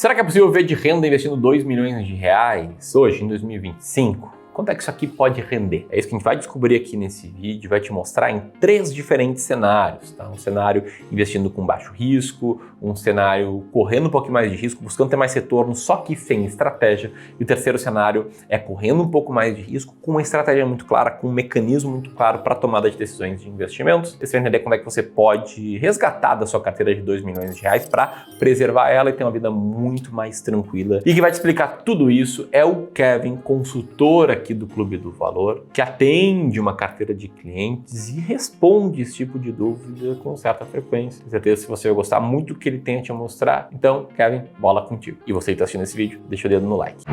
Será que é possível viver de renda investindo 2 milhões de reais hoje, em 2025? Quanto é que isso aqui pode render? É isso que a gente vai descobrir aqui nesse vídeo, vai te mostrar em 3 diferentes cenários, tá? Um cenário investindo com baixo risco, um cenário correndo um pouquinho mais de risco, buscando ter mais retorno, só que sem estratégia. E o terceiro cenário é correndo um pouco mais de risco, com uma estratégia muito clara, com um mecanismo muito claro para tomada de decisões de investimentos. Você vai entender como é que você pode resgatar da sua carteira de 2 milhões de reais para preservar ela e ter uma vida muito mais tranquila. E que vai te explicar tudo isso é o Kevin, consultor aqui do Clube do Valor, que atende uma carteira de clientes e responde esse tipo de dúvida com certa frequência. Com certeza que você vai gostar muito do que ele tem a te mostrar. Então, Kevin, bola contigo. E você que está assistindo esse vídeo, deixa o dedo no like.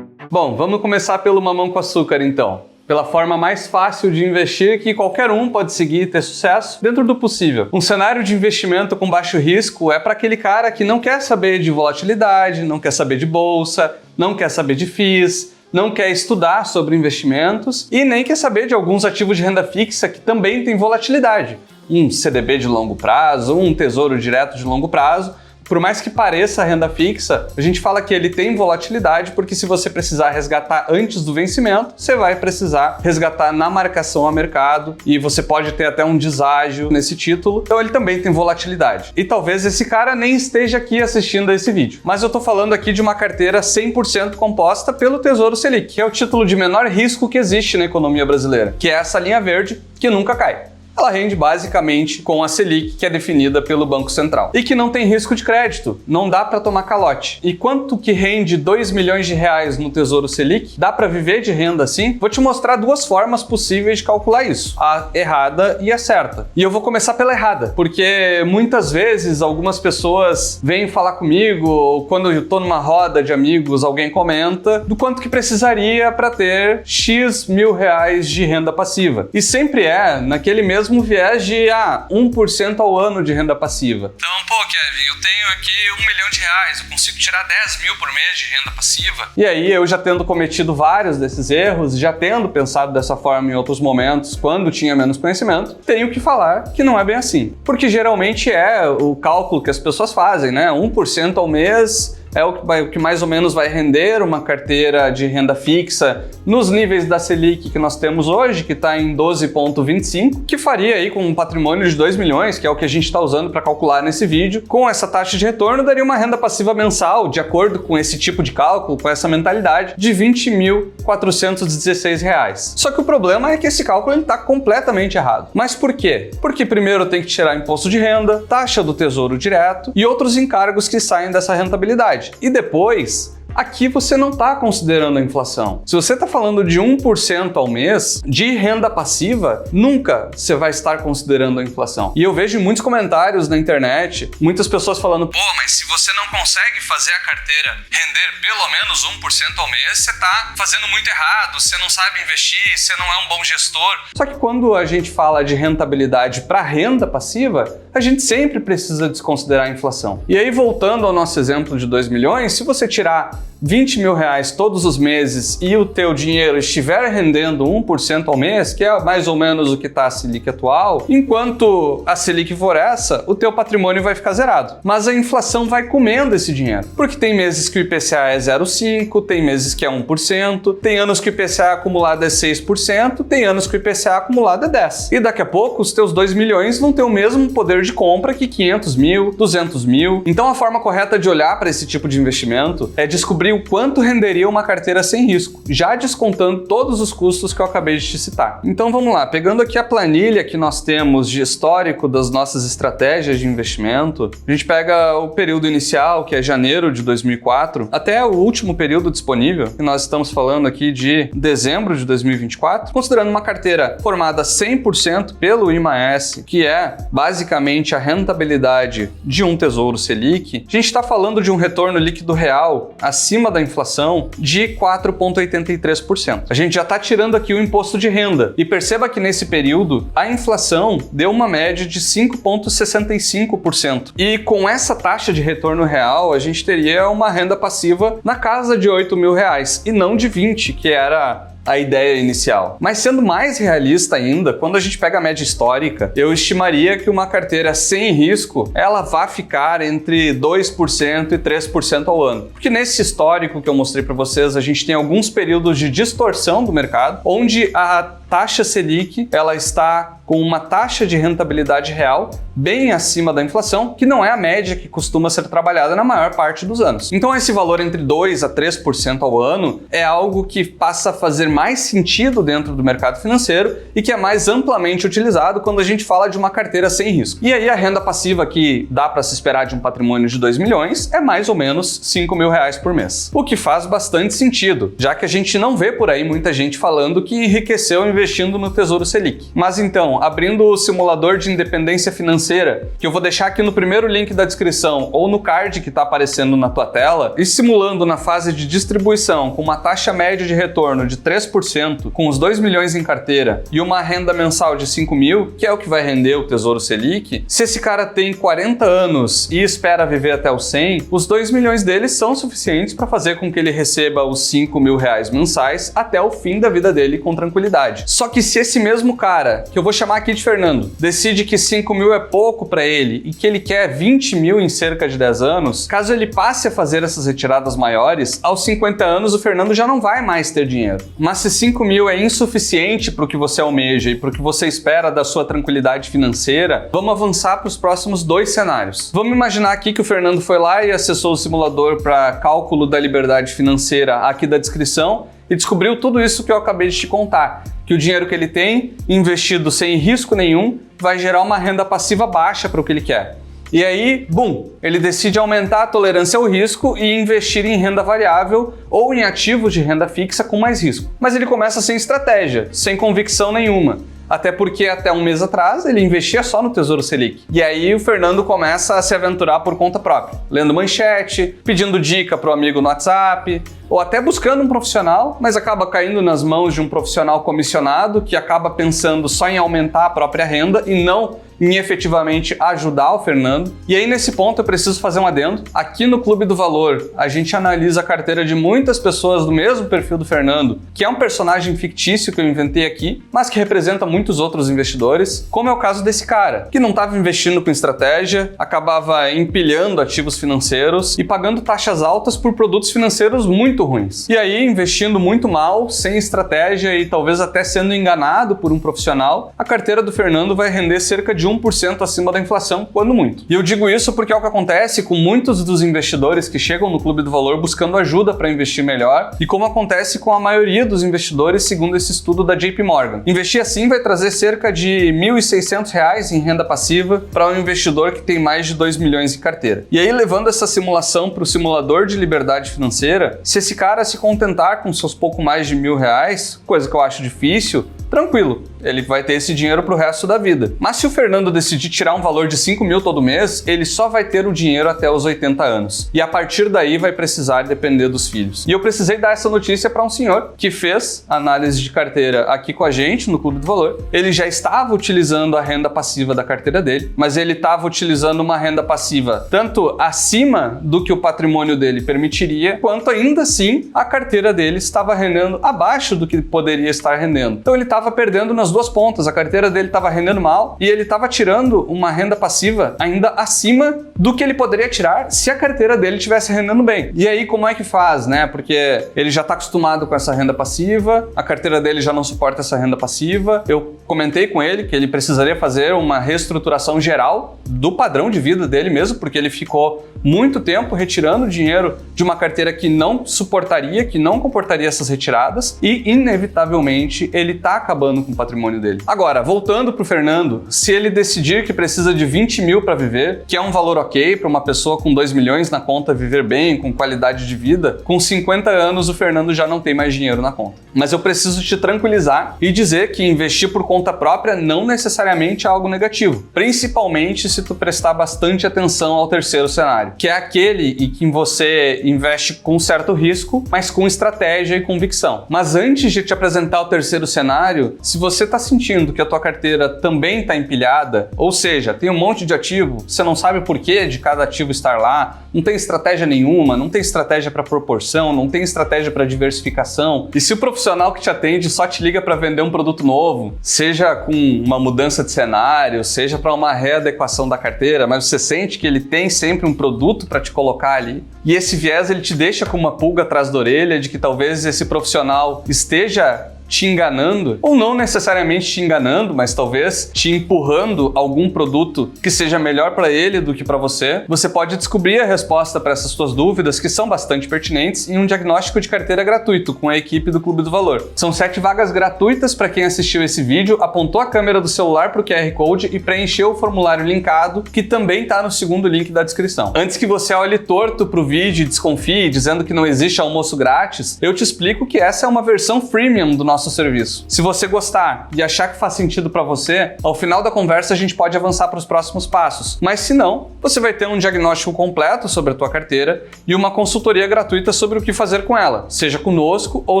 Bom, vamos começar pelo mamão com açúcar então. Pela forma mais fácil de investir que qualquer um pode seguir e ter sucesso dentro do possível. Um cenário de investimento com baixo risco é para aquele cara que não quer saber de volatilidade, não quer saber de bolsa, não quer saber de FIIs, não quer estudar sobre investimentos e nem quer saber de alguns ativos de renda fixa que também têm volatilidade. Um CDB de longo prazo, um tesouro direto de longo prazo. Por mais que pareça renda fixa, a gente fala que ele tem volatilidade porque se você precisar resgatar antes do vencimento, você vai precisar resgatar na marcação a mercado e você pode ter até um deságio nesse título, então ele também tem volatilidade. E talvez esse cara nem esteja aqui assistindo a esse vídeo, mas eu tô falando aqui de uma carteira 100% composta pelo Tesouro Selic, que é o título de menor risco que existe na economia brasileira, que é essa linha verde que nunca cai. Ela rende basicamente com a Selic, que é definida pelo Banco Central. E que não tem risco de crédito, não dá para tomar calote. E quanto que rende 2 milhões de reais no Tesouro Selic? Dá para viver de renda assim? Vou te mostrar 2 formas possíveis de calcular isso, a errada e a certa. E eu vou começar pela errada, porque muitas vezes algumas pessoas vêm falar comigo, ou quando eu tô numa roda de amigos, alguém comenta do quanto que precisaria para ter X mil reais de renda passiva. E sempre é naquele mesmo viés de 1% ao ano de renda passiva. Então, pô, Kevin, eu tenho aqui 1 milhão de reais, eu consigo tirar 10 mil por mês de renda passiva. E aí, eu já tendo cometido vários desses erros, já tendo pensado dessa forma em outros momentos, quando tinha menos conhecimento, tenho que falar que não é bem assim. Porque geralmente é o cálculo que as pessoas fazem, né? 1% ao mês é o que mais ou menos vai render uma carteira de renda fixa nos níveis da Selic que nós temos hoje, que está em 12,25, que faria aí com um patrimônio de 2 milhões, que é o que a gente está usando para calcular nesse vídeo. Com essa taxa de retorno, daria uma renda passiva mensal, de acordo com esse tipo de cálculo, com essa mentalidade, de R$ 20.416. Só que o problema é que esse cálculo está completamente errado. Mas por quê? Porque primeiro tem que tirar imposto de renda, taxa do Tesouro Direto e outros encargos que saem dessa rentabilidade. E depois, aqui você não está considerando a inflação. Se você está falando de 1% ao mês de renda passiva, nunca você vai estar considerando a inflação. E eu vejo muitos comentários na internet, muitas pessoas falando, pô, mas se você não consegue fazer a carteira render pelo menos 1% ao mês, você está fazendo muito errado, você não sabe investir, você não é um bom gestor. Só que quando a gente fala de rentabilidade para renda passiva, a gente sempre precisa desconsiderar a inflação. E aí, voltando ao nosso exemplo de 2 milhões, se você tirar 20 mil reais todos os meses e o teu dinheiro estiver rendendo 1% ao mês, que é mais ou menos o que está a Selic atual, enquanto a Selic for essa, o teu patrimônio vai ficar zerado. Mas a inflação vai comendo esse dinheiro. Porque tem meses que o IPCA é 0,5%, tem meses que é 1%, tem anos que o IPCA acumulado é 6%, tem anos que o IPCA acumulado é 10%. E daqui a pouco os teus 2 milhões vão ter o mesmo poder de compra que 500 mil, 200 mil. Então a forma correta de olhar para esse tipo de investimento é descobrir o quanto renderia uma carteira sem risco, já descontando todos os custos que eu acabei de te citar. Então vamos lá, pegando aqui a planilha que nós temos de histórico das nossas estratégias de investimento, a gente pega o período inicial, que é janeiro de 2004, até o último período disponível, que nós estamos falando aqui de dezembro de 2024, considerando uma carteira formada 100% pelo IMAS, que é basicamente a rentabilidade de um Tesouro Selic, a gente está falando de um retorno líquido real acima da inflação de 4,83%. A gente já está tirando aqui o imposto de renda. E perceba que nesse período a inflação deu uma média de 5,65%. E com essa taxa de retorno real, a gente teria uma renda passiva na casa de 8 mil reais e não de 20, que era a ideia inicial. Mas sendo mais realista ainda, quando a gente pega a média histórica, eu estimaria que uma carteira sem risco, ela vai ficar entre 2% e 3% ao ano. Porque nesse histórico que eu mostrei para vocês, a gente tem alguns períodos de distorção do mercado, onde a taxa Selic, ela está com uma taxa de rentabilidade real bem acima da inflação, que não é a média que costuma ser trabalhada na maior parte dos anos. Então esse valor entre 2 a 3% ao ano é algo que passa a fazer mais sentido dentro do mercado financeiro e que é mais amplamente utilizado quando a gente fala de uma carteira sem risco. E aí a renda passiva que dá para se esperar de um patrimônio de 2 milhões é mais ou menos R$5.000 por mês. O que faz bastante sentido, já que a gente não vê por aí muita gente falando que enriqueceu investindo no Tesouro Selic. Mas então, abrindo o simulador de independência financeira, que eu vou deixar aqui no primeiro link da descrição ou no card que está aparecendo na tua tela, e simulando na fase de distribuição com uma taxa média de retorno de 3%, com os 2 milhões em carteira e uma renda mensal de 5 mil, que é o que vai render o Tesouro Selic, se esse cara tem 40 anos e espera viver até os 100, os 2 milhões dele são suficientes para fazer com que ele receba os 5 mil reais mensais até o fim da vida dele com tranquilidade. Só que se esse mesmo cara, que eu vou chamar aqui de Fernando, decide que 5 mil é pouco para ele e que ele quer 20 mil em cerca de 10 anos, caso ele passe a fazer essas retiradas maiores, aos 50 anos o Fernando já não vai mais ter dinheiro. Mas se 5 mil é insuficiente para o que você almeja e para o que você espera da sua tranquilidade financeira, vamos avançar para os próximos 2 cenários. Vamos imaginar aqui que o Fernando foi lá e acessou o simulador para cálculo da liberdade financeira aqui da descrição e descobriu tudo isso que eu acabei de te contar, que o dinheiro que ele tem, investido sem risco nenhum, vai gerar uma renda passiva baixa para o que ele quer. E aí, bum, ele decide aumentar a tolerância ao risco e investir em renda variável ou em ativos de renda fixa com mais risco. Mas ele começa sem estratégia, sem convicção nenhuma. Até porque até um mês atrás ele investia só no Tesouro Selic. E aí o Fernando começa a se aventurar por conta própria, lendo manchete, pedindo dica para o amigo no WhatsApp, ou até buscando um profissional, mas acaba caindo nas mãos de um profissional comissionado que acaba pensando só em aumentar a própria renda e não em efetivamente ajudar o Fernando. E aí nesse ponto eu preciso fazer um adendo. Aqui no Clube do Valor, a gente analisa a carteira de muitas pessoas do mesmo perfil do Fernando, que é um personagem fictício que eu inventei aqui, mas que representa muitos outros investidores, como é o caso desse cara, que não estava investindo com estratégia, acabava empilhando ativos financeiros e pagando taxas altas por produtos financeiros muito ruins. E aí, investindo muito mal, sem estratégia e talvez até sendo enganado por um profissional, a carteira do Fernando vai render cerca de 1% acima da inflação, quando muito. E eu digo isso porque é o que acontece com muitos dos investidores que chegam no Clube do Valor buscando ajuda para investir melhor e como acontece com a maioria dos investidores segundo esse estudo da JP Morgan. Investir assim vai trazer cerca de R$1.600 em renda passiva para um investidor que tem mais de 2 milhões em carteira. E aí, levando essa simulação para o simulador de liberdade financeira, se esse cara se contentar com seus pouco mais de R$1.000, coisa que eu acho difícil, tranquilo, ele vai ter esse dinheiro pro resto da vida. Mas se o Fernando decidir tirar um valor de 5 mil todo mês, ele só vai ter o dinheiro até os 80 anos. E a partir daí vai precisar depender dos filhos. E eu precisei dar essa notícia para um senhor que fez análise de carteira aqui com a gente no Clube do Valor. Ele já estava utilizando a renda passiva da carteira dele, mas ele estava utilizando uma renda passiva tanto acima do que o patrimônio dele permitiria, quanto ainda assim a carteira dele estava rendendo abaixo do que poderia estar rendendo. Então ele estava perdendo nas duas pontas, a carteira dele estava rendendo mal e ele estava tirando uma renda passiva ainda acima do que ele poderia tirar se a carteira dele estivesse rendendo bem. E aí como é que faz, né? Porque ele já está acostumado com essa renda passiva, a carteira dele já não suporta essa renda passiva. Eu comentei com ele que ele precisaria fazer uma reestruturação geral do padrão de vida dele mesmo, porque ele ficou muito tempo retirando dinheiro de uma carteira que não suportaria, que não comportaria essas retiradas e, inevitavelmente, ele está acabando com o patrimônio dele. Agora, voltando para o Fernando, se ele decidir que precisa de 20 mil para viver, que é um valor ok para uma pessoa com 2 milhões na conta viver bem, com qualidade de vida, com 50 anos o Fernando já não tem mais dinheiro na conta. Mas eu preciso te tranquilizar e dizer que investir por conta própria não necessariamente é algo negativo, principalmente se tu prestar bastante atenção ao terceiro cenário, que é aquele em que você investe com certo risco, mas com estratégia e convicção. Mas antes de te apresentar o terceiro cenário, contrário, se você está sentindo que a tua carteira também está empilhada, ou seja, tem um monte de ativo, você não sabe o porquê de cada ativo estar lá, não tem estratégia nenhuma, não tem estratégia para proporção, não tem estratégia para diversificação, e se o profissional que te atende só te liga para vender um produto novo, seja com uma mudança de cenário, seja para uma readequação da carteira, mas você sente que ele tem sempre um produto para te colocar ali, e esse viés ele te deixa com uma pulga atrás da orelha de que talvez esse profissional esteja te enganando, ou não necessariamente te enganando, mas talvez te empurrando algum produto que seja melhor para ele do que para você, você pode descobrir a resposta para essas suas dúvidas, que são bastante pertinentes, em um diagnóstico de carteira gratuito com a equipe do Clube do Valor. São 7 vagas gratuitas para quem assistiu esse vídeo, apontou a câmera do celular para o QR Code e preencheu o formulário linkado, que também está no segundo link da descrição. Antes que você olhe torto para o vídeo e desconfie, dizendo que não existe almoço grátis, eu te explico que essa é uma versão freemium do nosso serviço. Se você gostar e achar que faz sentido para você, ao final da conversa a gente pode avançar para os próximos passos. Mas se não, você vai ter um diagnóstico completo sobre a tua carteira e uma consultoria gratuita sobre o que fazer com ela, seja conosco ou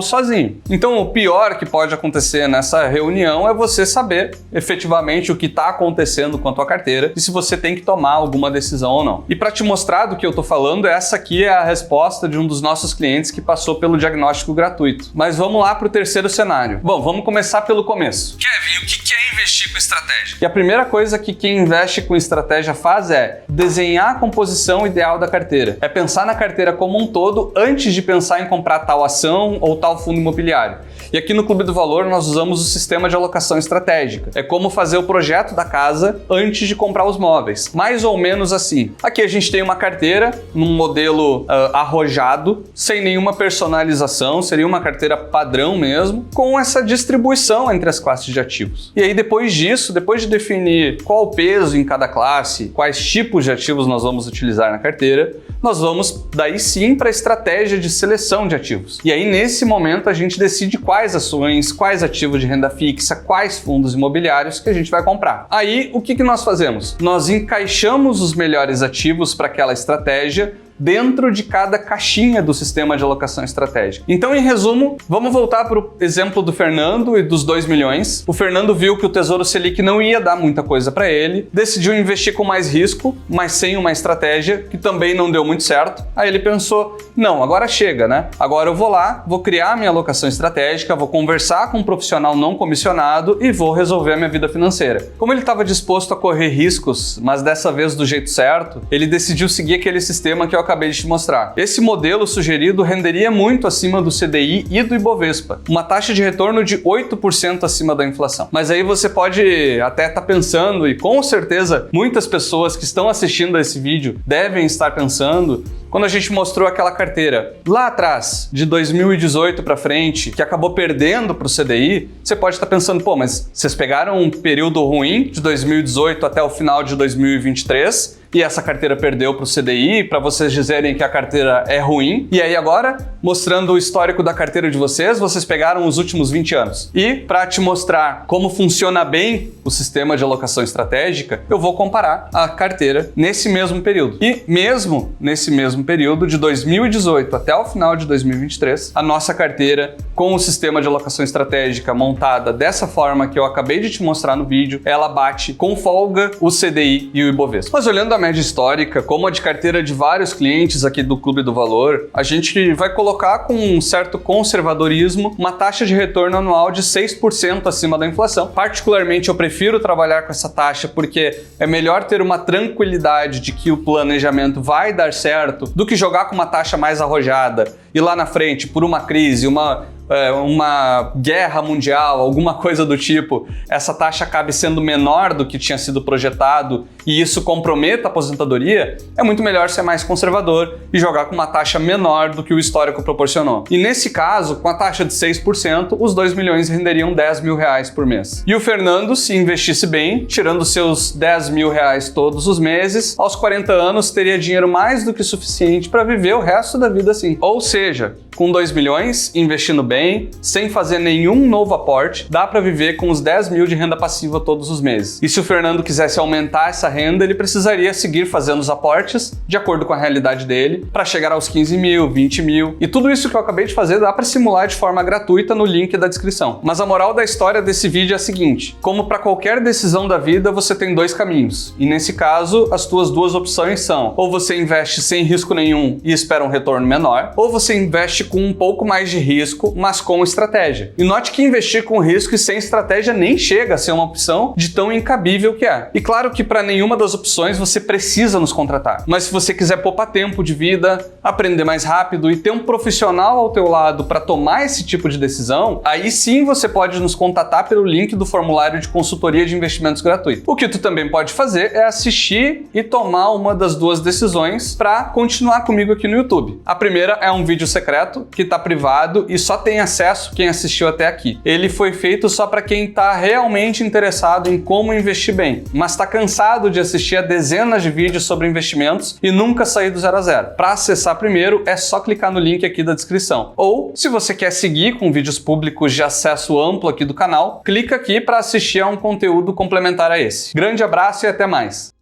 sozinho. Então, o pior que pode acontecer nessa reunião é você saber efetivamente o que está acontecendo com a tua carteira e se você tem que tomar alguma decisão ou não. E para te mostrar do que eu estou falando, essa aqui é a resposta de um dos nossos clientes que passou pelo diagnóstico gratuito. Mas vamos lá para o terceiro cenário. Bom, vamos começar pelo começo. Kevin, o que é investir com estratégia? E a primeira coisa que quem investe com estratégia faz é desenhar a composição ideal da carteira. É pensar na carteira como um todo antes de pensar em comprar tal ação ou tal fundo imobiliário. E aqui no Clube do Valor nós usamos o sistema de alocação estratégica. É como fazer o projeto da casa antes de comprar os móveis. Mais ou menos assim. Aqui a gente tem uma carteira num modelo arrojado, sem nenhuma personalização, seria uma carteira padrão mesmo, com essa distribuição entre as classes de ativos. E aí depois disso, depois de definir qual o peso em cada classe, quais tipos de ativos nós vamos utilizar na carteira, nós vamos daí sim para a estratégia de seleção de ativos. E aí nesse momento a gente decide quais ações, quais ativos de renda fixa, quais fundos imobiliários que a gente vai comprar. Aí o que nós fazemos? Nós encaixamos os melhores ativos para aquela estratégia dentro de cada caixinha do sistema de alocação estratégica. Então, em resumo, vamos voltar para o exemplo do Fernando e dos 2 milhões. O Fernando viu que o Tesouro Selic não ia dar muita coisa para ele, decidiu investir com mais risco, mas sem uma estratégia, que também não deu muito certo. Aí ele pensou, não, agora chega, né? Agora eu vou lá, vou criar minha alocação estratégica, vou conversar com um profissional não comissionado e vou resolver a minha vida financeira. Como ele estava disposto a correr riscos, mas dessa vez do jeito certo, ele decidiu seguir aquele sistema que eu acabei de te mostrar. Esse modelo sugerido renderia muito acima do CDI e do Ibovespa, uma taxa de retorno de 8% acima da inflação. Mas aí você pode até estar pensando, e com certeza muitas pessoas que estão assistindo a esse vídeo devem estar pensando, quando a gente mostrou aquela carteira lá atrás, de 2018 para frente, que acabou perdendo para o CDI, você pode estar pensando, pô, mas vocês pegaram um período ruim de 2018 até o final de 2023 e essa carteira perdeu para o CDI, para vocês dizerem que a carteira é ruim. E aí agora, mostrando o histórico da carteira de vocês pegaram os últimos 20 anos. E para te mostrar como funciona bem o sistema de alocação estratégica, eu vou comparar a carteira nesse mesmo período. E mesmo nesse mesmo período, de 2018 até o final de 2023, a nossa carteira com o sistema de alocação estratégica montada dessa forma que eu acabei de te mostrar no vídeo, ela bate com folga o CDI e o Ibovespa. Mas olhando a média histórica, como a de carteira de vários clientes aqui do Clube do Valor, a gente vai colocar com um certo conservadorismo uma taxa de retorno anual de 6% acima da inflação. Particularmente, eu prefiro trabalhar com essa taxa porque é melhor ter uma tranquilidade de que o planejamento vai dar certo do que jogar com uma taxa mais arrojada e lá na frente, por uma crise, uma guerra mundial, alguma coisa do tipo, essa taxa acabe sendo menor do que tinha sido projetado e isso comprometa a aposentadoria, é muito melhor ser mais conservador e jogar com uma taxa menor do que o histórico proporcionou. E nesse caso, com a taxa de 6%, os 2 milhões renderiam 10 mil reais por mês. E o Fernando, se investisse bem, tirando seus 10 mil reais todos os meses, aos 40 anos teria dinheiro mais do que suficiente para viver o resto da vida assim. Ou seja, com 2 milhões, investindo bem, sem fazer nenhum novo aporte, dá para viver com os 10 mil de renda passiva todos os meses. E se o Fernando quisesse aumentar essa renda, ele precisaria seguir fazendo os aportes de acordo com a realidade dele para chegar aos 15 mil, 20 mil. E tudo isso que eu acabei de fazer dá para simular de forma gratuita no link da descrição. Mas a moral da história desse vídeo é a seguinte: como para qualquer decisão da vida, você tem dois caminhos. E nesse caso, as tuas duas opções são: ou você investe sem risco nenhum e espera um retorno menor, ou você investe com um pouco mais de risco, mas com estratégia. E note que investir com risco e sem estratégia nem chega a ser uma opção de tão incabível que é. E claro que para nenhuma das opções você precisa nos contratar. Mas se você quiser poupar tempo de vida, aprender mais rápido e ter um profissional ao teu lado para tomar esse tipo de decisão, aí sim você pode nos contatar pelo link do formulário de consultoria de investimentos gratuito. O que tu também pode fazer é assistir e tomar uma das duas decisões para continuar comigo aqui no YouTube. A primeira é um vídeo secreto que está privado e só tem acesso quem assistiu até aqui. Ele foi feito só para quem está realmente interessado em como investir bem, mas está cansado de assistir a dezenas de vídeos sobre investimentos e nunca sair do zero a zero. Para acessar primeiro, é só clicar no link aqui da descrição. Ou, se você quer seguir com vídeos públicos de acesso amplo aqui do canal, clica aqui para assistir a um conteúdo complementar a esse. Grande abraço e até mais!